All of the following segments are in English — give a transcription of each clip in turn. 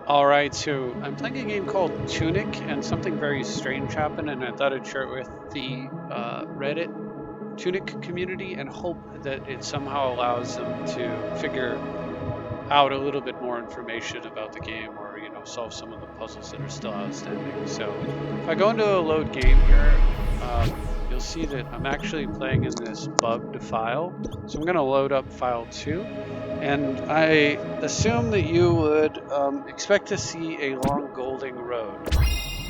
Alright, so I'm playing a game called Tunic, and something very strange happened, and I thought I'd share it with the Reddit Tunic community and hope that it somehow allows them to figure out a little bit more information about the game or, solve some of the puzzles that are still outstanding. So if I go into a load game here, you'll see that I'm actually playing in this bugged file. So I'm going to load up file 2. And I assume that you would expect to see a long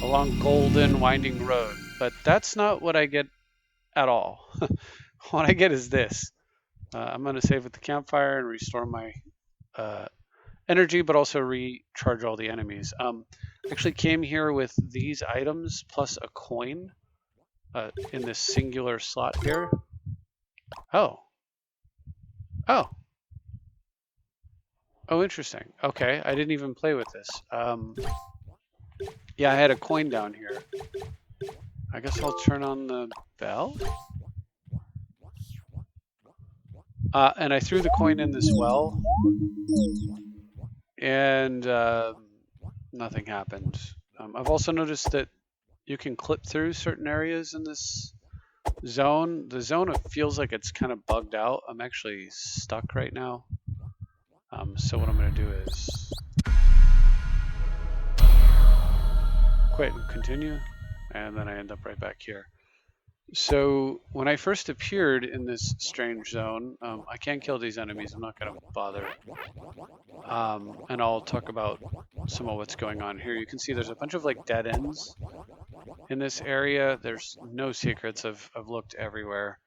a long golden winding road, but that's not what I get at all. What I get is this. I'm going to save at the campfire and restore my uh, energy, but also recharge all the enemies. Actually came here with these items plus a coin in this singular slot here. Oh. Oh. Oh, interesting. Okay, I didn't even play with this. Yeah, I had a coin down here. I guess I'll turn on the bell. And I threw the coin in this well, and nothing happened. I've also noticed that you can clip through certain areas in this zone. The zone feels like it's kind of bugged out. I'm actually stuck right now. So what I'm going to do is quit and continue, and then I end up right back here. So when I first appeared in this strange zone, I can't kill these enemies. I'm not going to bother. And I'll talk about some of what's going on here. You can see there's a bunch of like dead ends in this area. There's no secrets. I've looked everywhere.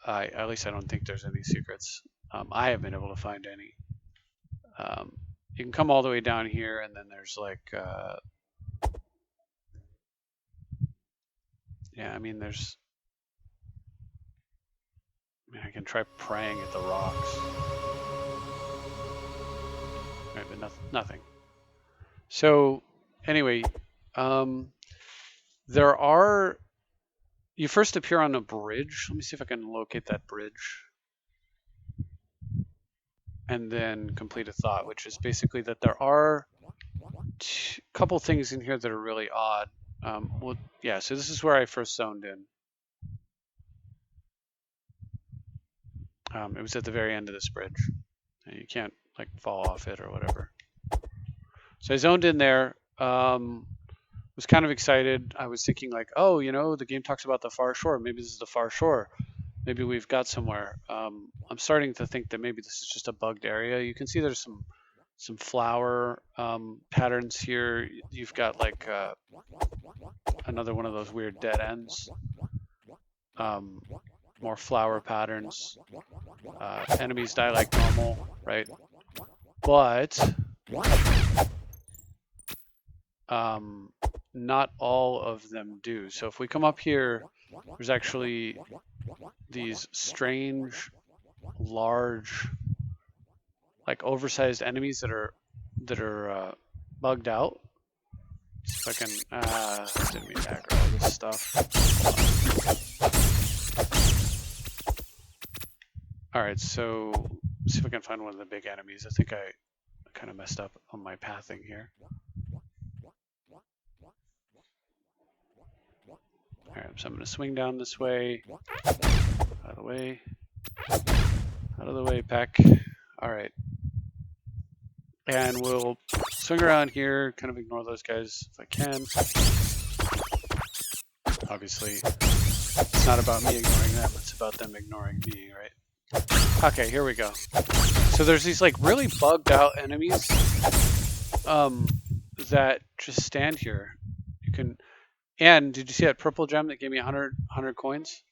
At least I don't think there's any secrets. I haven't been able to find any. You can come all the way down here, and then there's like, yeah, I mean, I can try praying at the rocks. Right, but nothing. So anyway, you first appear on a bridge. Let me see if I can locate that bridge. And then complete a thought, which is basically that there are a couple things in here that are really odd. Well, yeah, so this is where I first zoned in. It was at the very end of this bridge. You can't like fall off it or whatever. So I zoned in there. Was kind of excited. I was thinking like, oh, the game talks about the far shore. Maybe this is the far shore. Maybe we've got somewhere. I'm starting to think that maybe this is just a bugged area. You can see there's some flower patterns here. You've got like another one of those weird dead ends. More flower patterns. Enemies die like normal, right? But not all of them do. So if we come up here, there's actually these strange, large, like oversized enemies that are bugged out. See if I can, didn't mean to aggro all this stuff. All right, so let's see if I can find one of the big enemies. I think I kind of messed up on my pathing here. All right, so I'm going to swing down this way. Out of the way. Out of the way, Peck. All right. And we'll swing around here, kind of ignore those guys if I can. Obviously, it's not about me ignoring them, it's about them ignoring me, right? Okay, here we go. So there's these like really bugged out enemies that just stand here. You can, and did you see that purple gem that gave me 100 coins?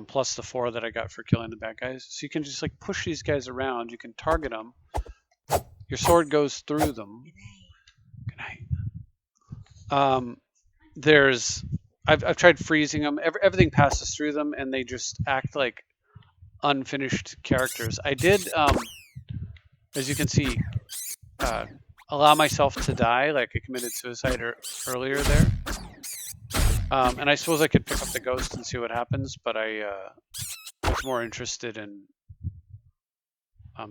Plus the 4 that I got for killing the bad guys. So you can just like push these guys around. You can target them. Your sword goes through them. Good night. I've tried freezing them. Everything passes through them, and they just act like unfinished characters. I did, as you can see, allow myself to die. Like I committed suicide earlier there. And I suppose I could pick up the ghost and see what happens, but I was more interested in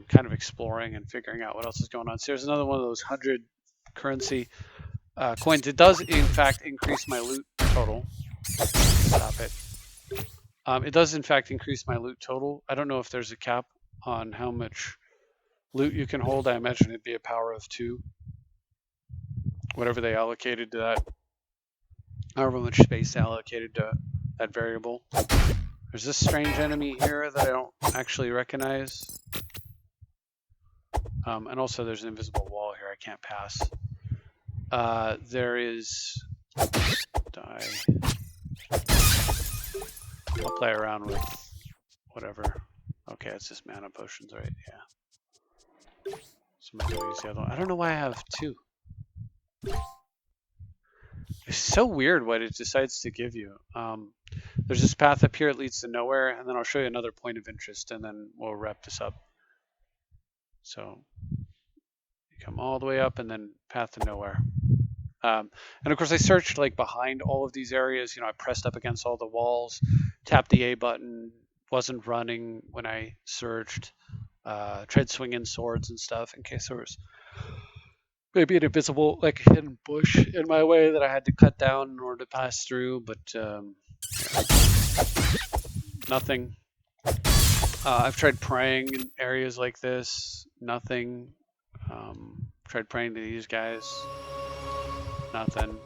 kind of exploring and figuring out what else is going on. So there's another one of those 100 currency coins. It does, in fact, increase my loot total. Stop it. It does, in fact, increase my loot total. I don't know if there's a cap on how much loot you can hold. I imagine it'd be a power of 2. Whatever they allocated to that, however much space they allocated to that variable. There's this strange enemy here that I don't actually recognize. And also there's an invisible wall here I can't pass. There is... Die. I'll play around with whatever. Okay, it's just mana potions, right? Yeah. So maybe I'll use the other one. I don't know why I have 2. It's so weird what it decides to give you. There's this path up here, it leads to nowhere, and then I'll show you another point of interest, and then we'll wrap this up. So you come all the way up, and then path to nowhere. And of course, I searched like behind all of these areas. You know, I pressed up against all the walls, tapped the A button, wasn't running when I searched, tried swinging swords and stuff in case there was maybe an invisible, like a hidden bush in my way that I had to cut down in order to pass through, but nothing. I've tried praying in areas like this, nothing. Tried praying to these guys, nothing.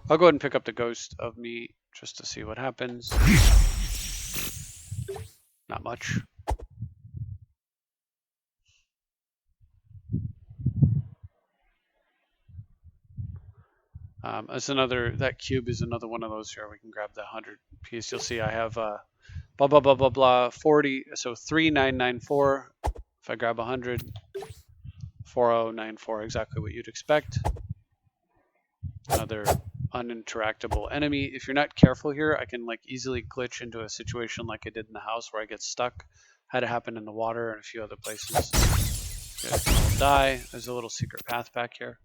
I'll go ahead and pick up the ghost of me just to see what happens. Not much. That cube is another one of those here. We can grab the 100 piece. You'll see I have blah, blah, blah, blah, blah, 40. So 3994. If I grab 100, 4094, exactly what you'd expect. Another uninteractable enemy. If you're not careful here, I can like easily glitch into a situation like I did in the house where I get stuck. Had it happen in the water and a few other places. Good. I'll die. There's a little secret path back here.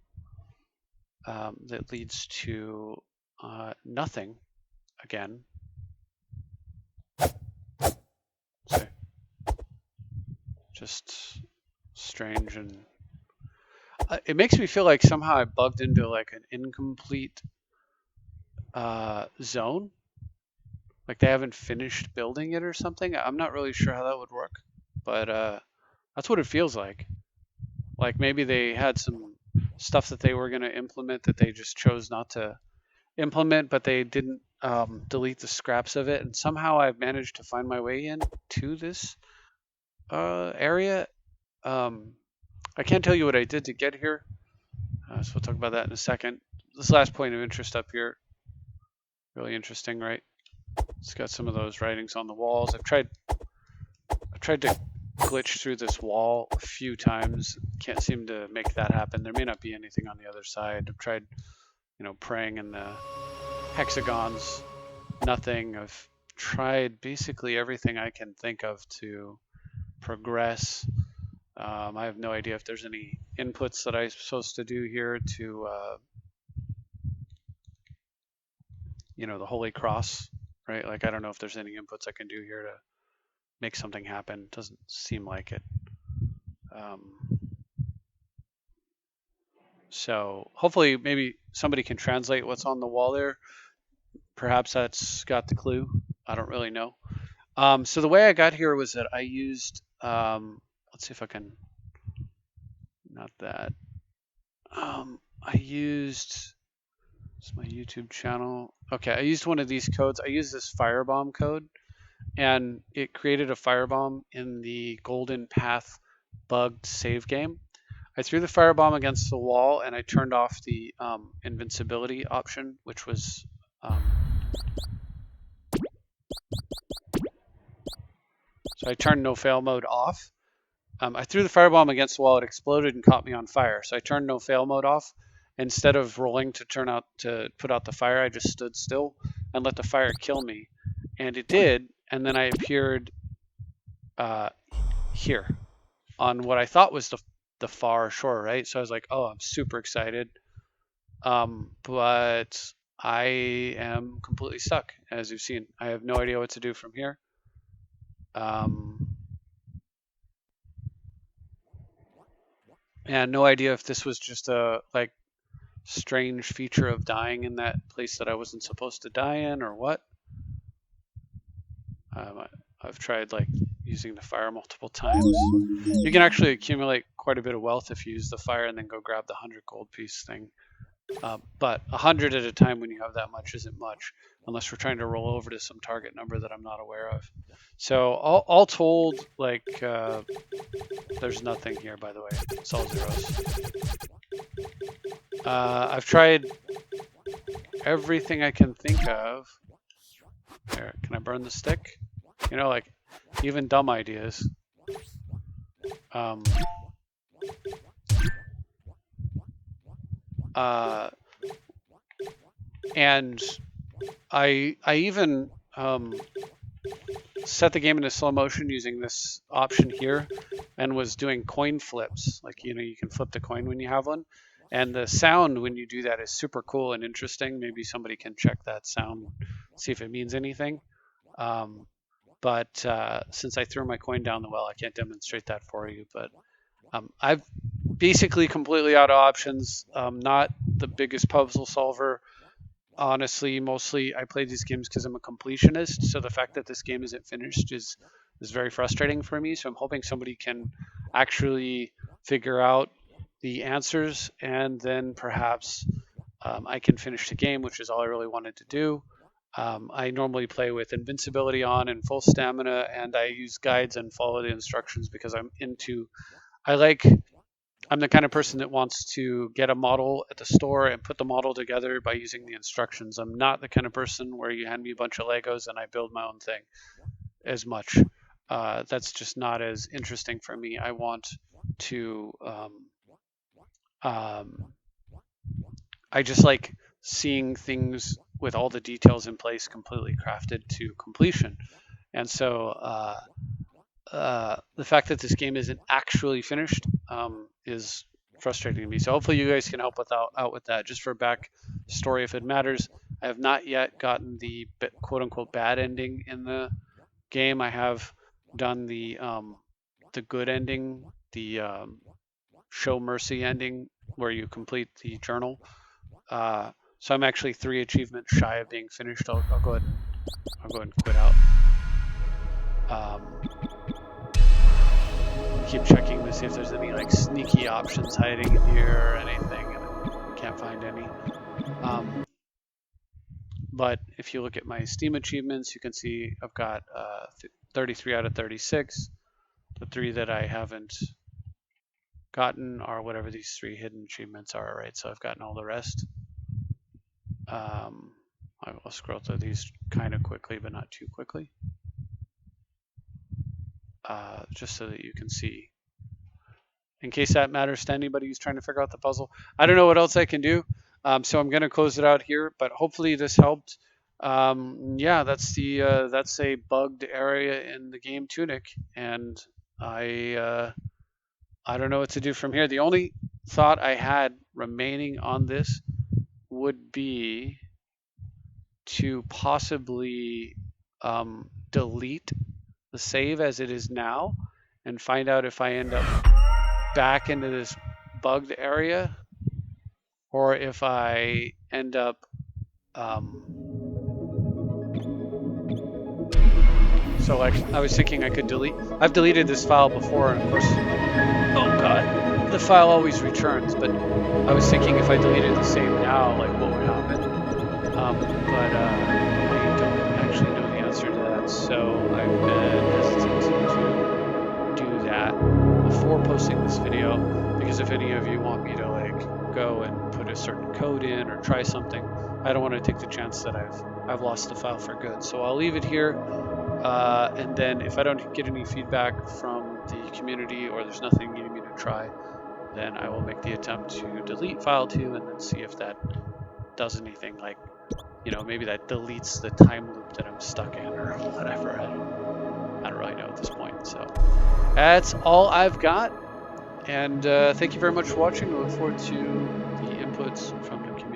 That leads to nothing again. So just strange, and it makes me feel like somehow I bugged into like an incomplete zone. Like they haven't finished building it or something. I'm not really sure how that would work, but that's what it feels like. Like maybe they had some stuff that they were going to implement that they just chose not to implement, but they didn't delete the scraps of it, and somehow I've managed to find my way in to this area. I can't tell you what I did to get here, so we'll talk about that in a second. This last point of interest up here, really interesting, right? It's got some of those writings on the walls. I've tried to glitch through this wall a few times. Can't seem to make that happen. There may not be anything on the other side. I've tried, praying in the hexagons. Nothing. I've tried basically everything I can think of to progress. I have no idea if there's any inputs that I'm supposed to do here to, the Holy Cross, right? Like, I don't know if there's any inputs I can do here to make something happen. Doesn't seem like it. So hopefully maybe somebody can translate what's on the wall there. Perhaps that's got the clue. I don't really know. So the way I got here was that I used, let's see if I can, not that. I used, it's my YouTube channel. Okay, I used one of these codes. I used this firebomb code, and it created a firebomb in the Golden Path bugged save game. I threw the firebomb against the wall, and I turned off the invincibility option, which was so I turned no fail mode off. I threw the firebomb against the wall, it exploded and caught me on fire. So I turned no fail mode off. Instead of rolling to put out the fire, I just stood still and let the fire kill me. And it did, and then I appeared here on what I thought was the far shore, right? So I was like, oh, I'm super excited. But I am completely stuck, as you've seen. I have no idea what to do from here. And no idea if this was just a like strange feature of dying in that place that I wasn't supposed to die in or what. I've tried like using the fire multiple times. You can actually accumulate quite a bit of wealth if you use the fire and then go grab the 100 gold piece thing. But 100 at a time when you have that much isn't much, unless we're trying to roll over to some target number that I'm not aware of. So all told, like there's nothing here, by the way. It's all zeros. I've tried everything I can think of. There, can I burn the stick? You know, like even dumb ideas. And I even set the game into slow motion using this option here, and was doing coin flips. Like, you know, you can flip the coin when you have one, and the sound when you do that is super cool and interesting. Maybe somebody can check that sound, see if it means anything. But since I threw my coin down the well, I can't demonstrate that for you. But I've basically completely out of options. Not the biggest puzzle solver. Honestly, mostly I play these games because I'm a completionist. So the fact that this game isn't finished is very frustrating for me. So I'm hoping somebody can actually figure out the answers, and then perhaps I can finish the game, which is all I really wanted to do. I normally play with invincibility on and full stamina, and I use guides and follow the instructions because I'm the kind of person that wants to get a model at the store and put the model together by using the instructions. I'm not the kind of person where you hand me a bunch of Legos and I build my own thing as much. That's just not as interesting for me. I want to, I just like seeing things with all the details in place, completely crafted to completion. And so the fact that this game isn't actually finished is frustrating to me. So hopefully you guys can help out with that. Just for back story, if it matters, I have not yet gotten the quote unquote bad ending in the game. I have done the good ending, the show mercy ending, where you complete the journal. So I'm actually 3 achievements shy of being finished. I'll go ahead and quit out. Keep checking to see if there's any like sneaky options hiding in here or anything, and I can't find any. But if you look at my Steam achievements, you can see I've got 33 out of 36. The 3 that I haven't gotten are whatever these 3 hidden achievements are, right? So I've gotten all the rest. I will scroll through these kind of quickly, but not too quickly. Just so that you can see, in case that matters to anybody who's trying to figure out the puzzle. I don't know what else I can do, so I'm going to close it out here, but hopefully this helped. Yeah, that's a bugged area in the game Tunic, and I don't know what to do from here. The only thought I had remaining on this would be to possibly delete the save as it is now and find out if I end up back into this bugged area, or if I end up so like I was thinking I could delete. I've deleted this file before, and of course, oh god, the file always returns. But I was thinking if I deleted the save now, like what would happen? But I don't actually know the answer to that, so I've been hesitant to do that before posting this video, because if any of you want me to like go and put a certain code in or try something, I don't want to take the chance that I've lost the file for good. So I'll leave it here, and then if I don't get any feedback from the community or there's nothing needing me to try, then I will make the attempt to delete file 2 and then see if that does anything, like, you know, maybe that deletes the time loop that I'm stuck in or whatever. I don't really know at this point. So that's all I've got. And thank you very much for watching. I look forward to the inputs from the community.